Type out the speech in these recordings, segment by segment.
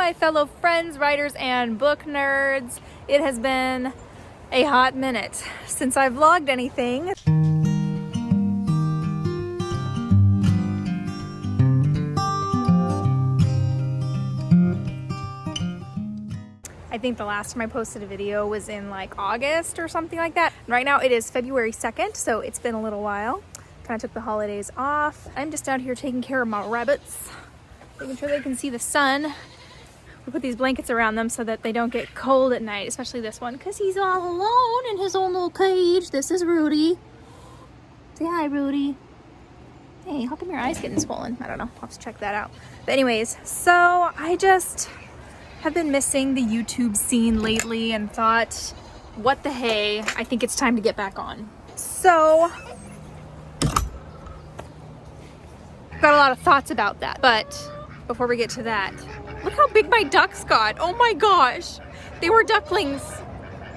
my fellow friends, writers, and book nerds. It has been a hot minute since I've vlogged anything. I think the last time I posted a video was in like August or something like that. Right now it is February 2nd, so it's been a little while. Kind of took the holidays off. I'm just out here taking care of my rabbits, making sure they can see the sun. We put these blankets around them so that they don't get cold at night, especially this one, because he's all alone in his own little cage. This is Rudy. Say hi, Rudy. Hey, how come your eye's getting swollen? I don't know. I'll have to check that out. But anyways, so I just have been missing the YouTube scene lately and thought, what the hey, I think it's time to get back on. So got a lot of thoughts about that, but before we get to that, look how big my ducks got. Oh my gosh, they were ducklings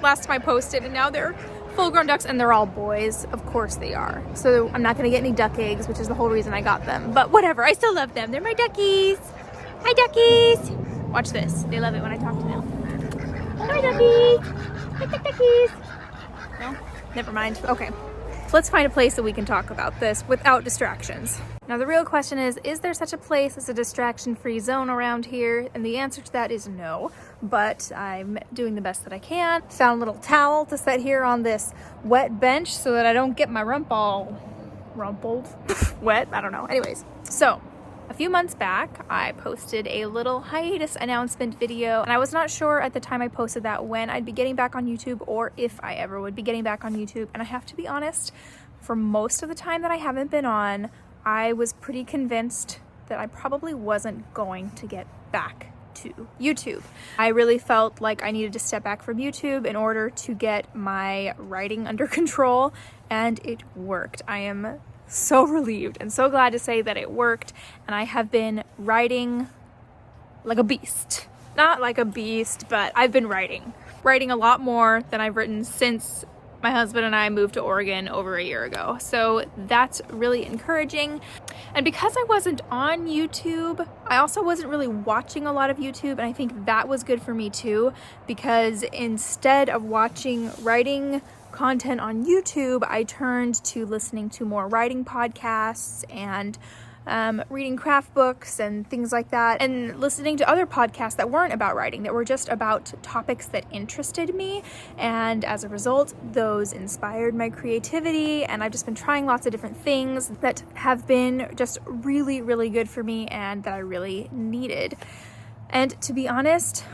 last time I posted, and now they're full-grown ducks, and they're all boys. Of course they are. So I'm not gonna get any duck eggs, which is the whole reason I got them, but whatever, I still love them. They're my duckies. Hi, duckies. Watch this. They love it when I talk to them. Hi, duckies. Hi, duckies. No, never mind. Okay. So let's find a place that we can talk about this without distractions. Now the real question is there such a place as a distraction-free zone around here? And the answer to that is no, but I'm doing the best that I can. Found a little towel to set here on this wet bench so that I don't get my rump all rumpled, wet, I don't know. Anyways, so a few months back, I posted a little hiatus announcement video, and I was not sure at the time I posted that when I'd be getting back on YouTube or if I ever would be getting back on YouTube. And I have to be honest, for most of the time that I haven't been on, I was pretty convinced that I probably wasn't going to get back to YouTube. I really felt like I needed to step back from YouTube in order to get my writing under control, and it worked. I am so relieved and so glad to say that it worked, and I have been writing like a beast. Not like a beast, but I've been writing a lot more than I've written since my husband and I moved to Oregon over a year ago. So that's really encouraging. And because I wasn't on YouTube, I also wasn't really watching a lot of YouTube, and I think that was good for me too, because instead of watching writing content on YouTube, I turned to listening to more writing podcasts and reading craft books and things like that, and listening to other podcasts that weren't about writing, that were just about topics that interested me. And as a result, those inspired my creativity, and I've just been trying lots of different things that have been just really, really good for me and that I really needed. And to be honest,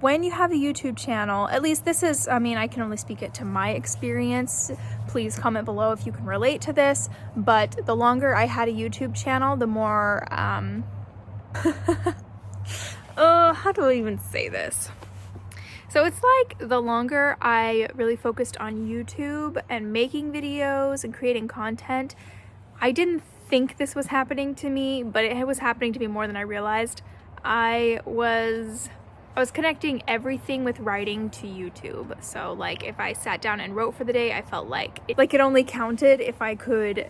when you have a YouTube channel, at least this is, I mean, I can only speak it to my experience. Please comment below if you can relate to this. But the longer I had a YouTube channel, the more, how do I even say this? So it's like the longer I really focused on YouTube and making videos and creating content, I didn't think this was happening to me, but it was happening to me more than I realized. I was connecting everything with writing to YouTube. So like if I sat down and wrote for the day, I felt like it only counted if I could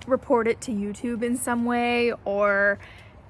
report it to YouTube in some way, or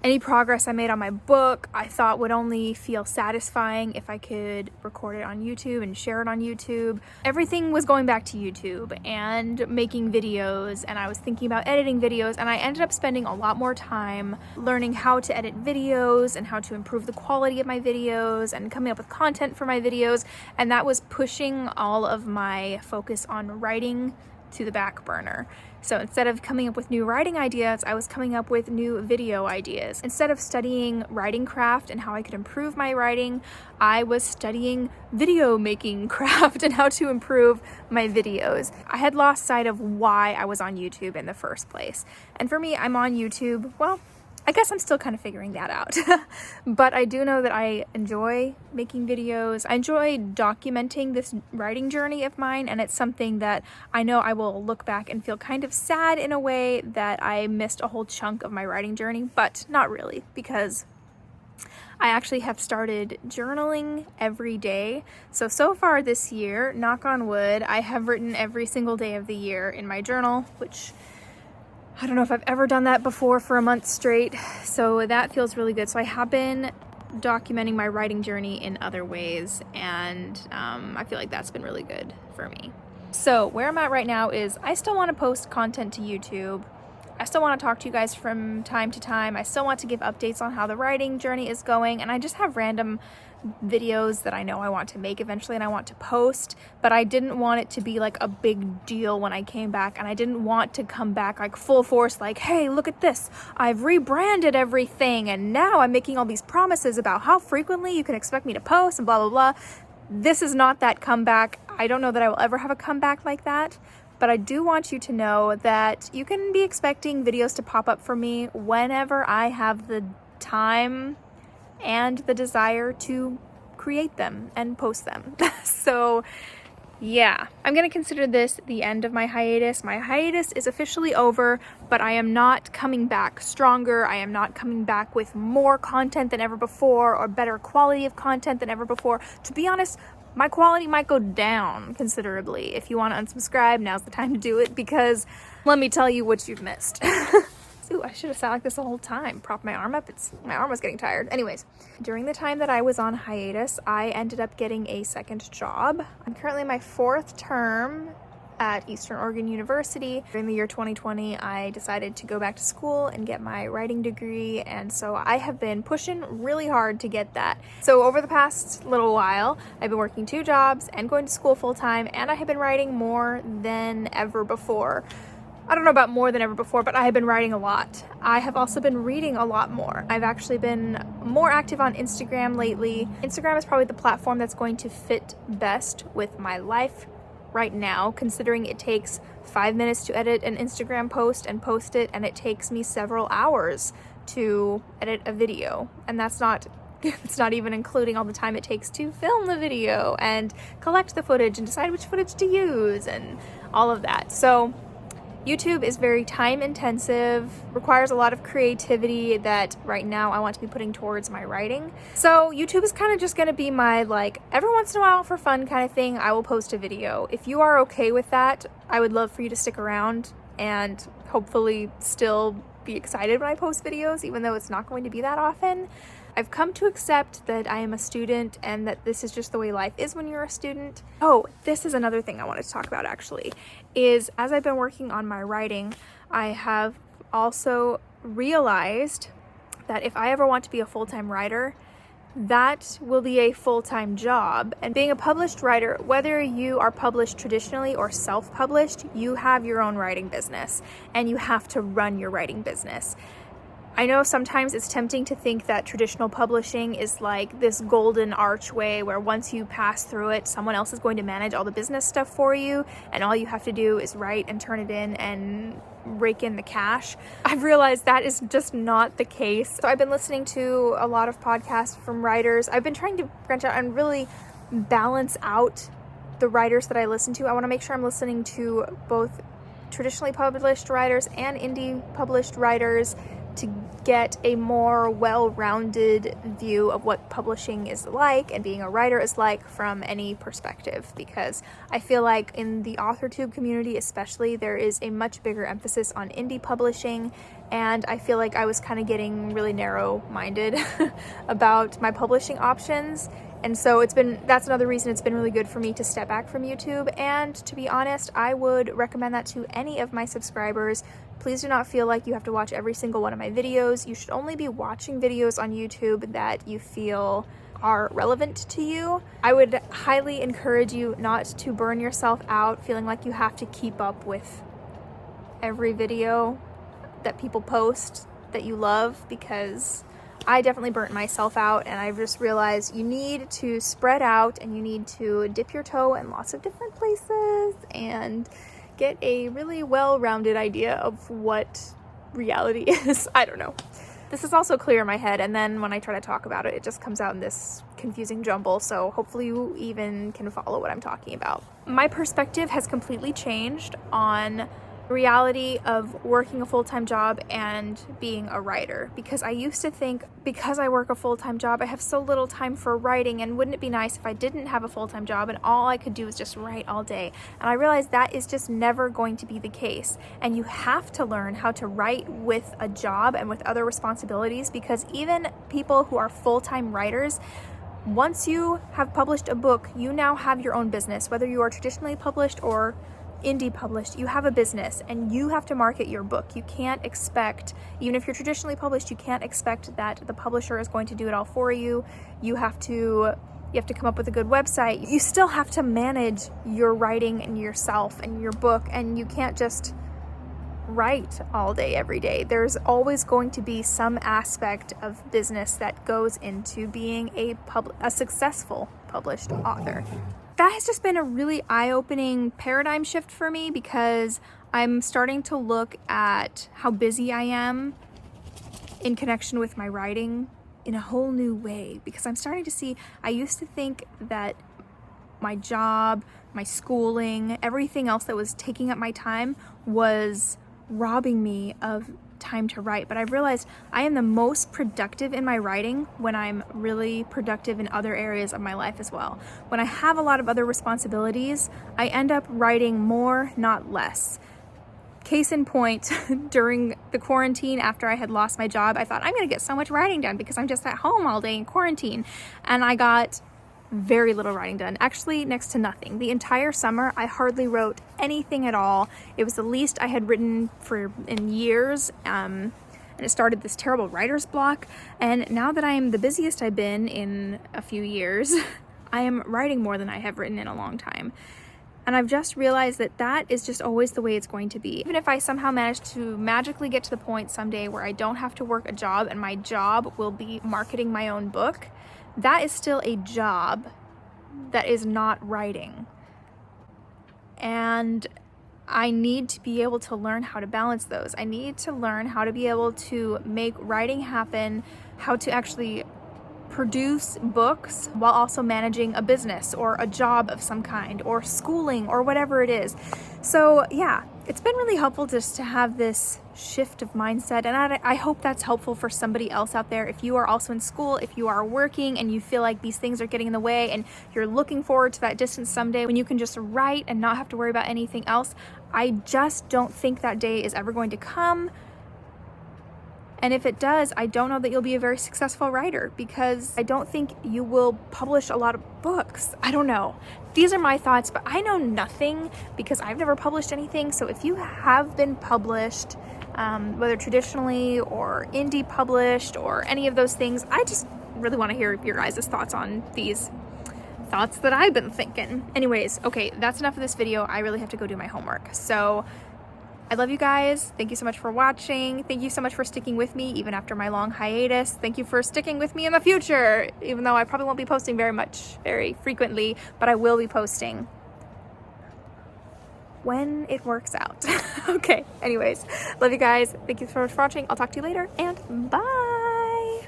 any progress I made on my book I thought would only feel satisfying if I could record it on YouTube and share it on YouTube. Everything was going back to YouTube and making videos, and I was thinking about editing videos, and I ended up spending a lot more time learning how to edit videos and how to improve the quality of my videos and coming up with content for my videos, and that was pushing all of my focus on writing to the back burner. So instead of coming up with new writing ideas, I was coming up with new video ideas. Instead of studying writing craft and how I could improve my writing, I was studying video making craft and how to improve my videos. I had lost sight of why I was on YouTube in the first place. And for me, I'm on YouTube, well, I guess I'm still kind of figuring that out. But I do know that I enjoy making videos. I enjoy documenting this writing journey of mine, and it's something that I know I will look back and feel kind of sad in a way that I missed a whole chunk of my writing journey, but not really, because I actually have started journaling every day. So far this year, knock on wood, I have written every single day of the year in my journal, which I don't know if I've ever done that before for a month straight, so that feels really good. So I have been documenting my writing journey in other ways, and I feel like that's been really good for me. So where I'm at right now is I still want to post content to YouTube. I still want to talk to you guys from time to time. I still want to give updates on how the writing journey is going, and I just have random videos that I know I want to make eventually and I want to post, but I didn't want it to be like a big deal when I came back, and I didn't want to come back like full force like, hey, look at this, I've rebranded everything and now I'm making all these promises about how frequently you can expect me to post and blah blah blah. This is not that comeback. I don't know that I will ever have a comeback like that, but I do want you to know that you can be expecting videos to pop up for me whenever I have the time and the desire to create them and post them. So yeah, I'm gonna consider this the end of my hiatus. My hiatus is officially over, but I am not coming back stronger. I am not coming back with more content than ever before or better quality of content than ever before. To be honest, my quality might go down considerably. If you want to unsubscribe, now's the time to do it, because let me tell you what you've missed. Ooh, I should have sat like this the whole time. Prop my arm up. My arm was getting tired. Anyways, during the time that I was on hiatus, I ended up getting a second job. I'm currently in my 4th term at Eastern Oregon University. During the year 2020, I decided to go back to school and get my writing degree, and so I have been pushing really hard to get that. So over the past little while, I've been working 2 jobs and going to school full-time, and I have been writing more than ever before. I don't know about more than ever before, but I have been writing a lot. I have also been reading a lot more. I've actually been more active on Instagram lately. Instagram is probably the platform that's going to fit best with my life right now, considering it takes 5 minutes to edit an Instagram post and post it, and it takes me several hours to edit a video. And that's not it's not even including all the time it takes to film the video and collect the footage and decide which footage to use and all of that. So YouTube is very time intensive, requires a lot of creativity that right now I want to be putting towards my writing. So YouTube is kind of just going to be my, like, every once in a while for fun kind of thing, I will post a video. If you are okay with that, I would love for you to stick around and hopefully still be excited when I post videos, even though it's not going to be that often. I've come to accept that I am a student and that this is just the way life is when you're a student. Oh, this is another thing I wanted to talk about actually, is as I've been working on my writing, I have also realized that if I ever want to be a full-time writer, that will be a full-time job. And being a published writer, whether you are published traditionally or self-published, you have your own writing business and you have to run your writing business. I know sometimes it's tempting to think that traditional publishing is like this golden archway where once you pass through it, someone else is going to manage all the business stuff for you, and all you have to do is write and turn it in and rake in the cash. I've realized that is just not the case. So I've been listening to a lot of podcasts from writers. I've been trying to branch out and really balance out the writers that I listen to. I want to make sure I'm listening to both traditionally published writers and indie published writers to get a more well-rounded view of what publishing is like and being a writer is like from any perspective, because I feel like in the AuthorTube community especially, there is a much bigger emphasis on indie publishing, and I feel like I was kind of getting really narrow-minded about my publishing options. And so that's another reason it's been really good for me to step back from YouTube. And to be honest, I would recommend that to any of my subscribers. Please do not feel like you have to watch every single one of my videos. You should only be watching videos on YouTube that you feel are relevant to you. I would highly encourage you not to burn yourself out feeling like you have to keep up with every video that people post that you love, because I definitely burnt myself out, and I've just realized you need to spread out and you need to dip your toe in lots of different places and get a really well-rounded idea of what reality is. I don't know. This is also clear in my head, and then when I try to talk about it, it just comes out in this confusing jumble, so hopefully you even can follow what I'm talking about. My perspective has completely changed on reality of working a full-time job and being a writer, because I used to think because I work a full-time job I have so little time for writing, and wouldn't it be nice if I didn't have a full-time job and all I could do was just write all day. And I realized that is just never going to be the case, and you have to learn how to write with a job and with other responsibilities, because even people who are full-time writers, once you have published a book, you now have your own business. Whether you are traditionally published or indie published, you have a business and you have to market your book. You can't expect, even if you're traditionally published, you can't expect that the publisher is going to do it all for you. You have to come up with a good website. You still have to manage your writing and yourself and your book, and you can't just write all day every day. There's always going to be some aspect of business that goes into being a successful published author. That has just been a really eye-opening paradigm shift for me, because I'm starting to look at how busy I am in connection with my writing in a whole new way, because I'm starting to see, I used to think that my job, my schooling, everything else that was taking up my time was robbing me of time to write. But I've realized I am the most productive in my writing when I'm really productive in other areas of my life as well. When I have a lot of other responsibilities, I end up writing more, not less. Case in point, during the quarantine, after I had lost my job, I thought I'm gonna get so much writing done because I'm just at home all day in quarantine. And I got very little writing done, actually next to nothing. The entire summer I hardly wrote anything at all. It was the least I had written in years, and it started this terrible writer's block. And now that I am the busiest I've been in a few years, I am writing more than I have written in a long time. And I've just realized that that is just always the way it's going to be. Even if I somehow manage to magically get to the point someday where I don't have to work a job and my job will be marketing my own book, that is still a job that is not writing. And I need to be able to learn how to balance those. I need to learn how to be able to make writing happen, how to actually produce books while also managing a business or a job of some kind or schooling or whatever it is. So yeah, it's been really helpful just to have this shift of mindset, and I hope that's helpful for somebody else out there. If you are also in school, if you are working and you feel like these things are getting in the way and you're looking forward to that distance someday when you can just write and not have to worry about anything else, I just don't think that day is ever going to come. And if it does, I don't know that you'll be a very successful writer, because I don't think you will publish a lot of books. I don't know. These are my thoughts, but I know nothing because I've never published anything. So if you have been published, whether traditionally or indie published or any of those things, I just really want to hear your guys' thoughts on these thoughts that I've been thinking. Anyways, okay, that's enough of this video. I really have to go do my homework. So I love you guys. Thank you so much for watching. Thank you so much for sticking with me even after my long hiatus. Thank you for sticking with me in the future, even though I probably won't be posting very frequently, but I will be posting when it works out. Okay, anyways, love you guys. Thank you so much for watching. I'll talk to you later, and bye.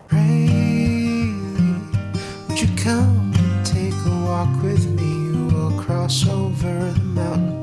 Would you come and take a walk with me? We'll cross over the mountain.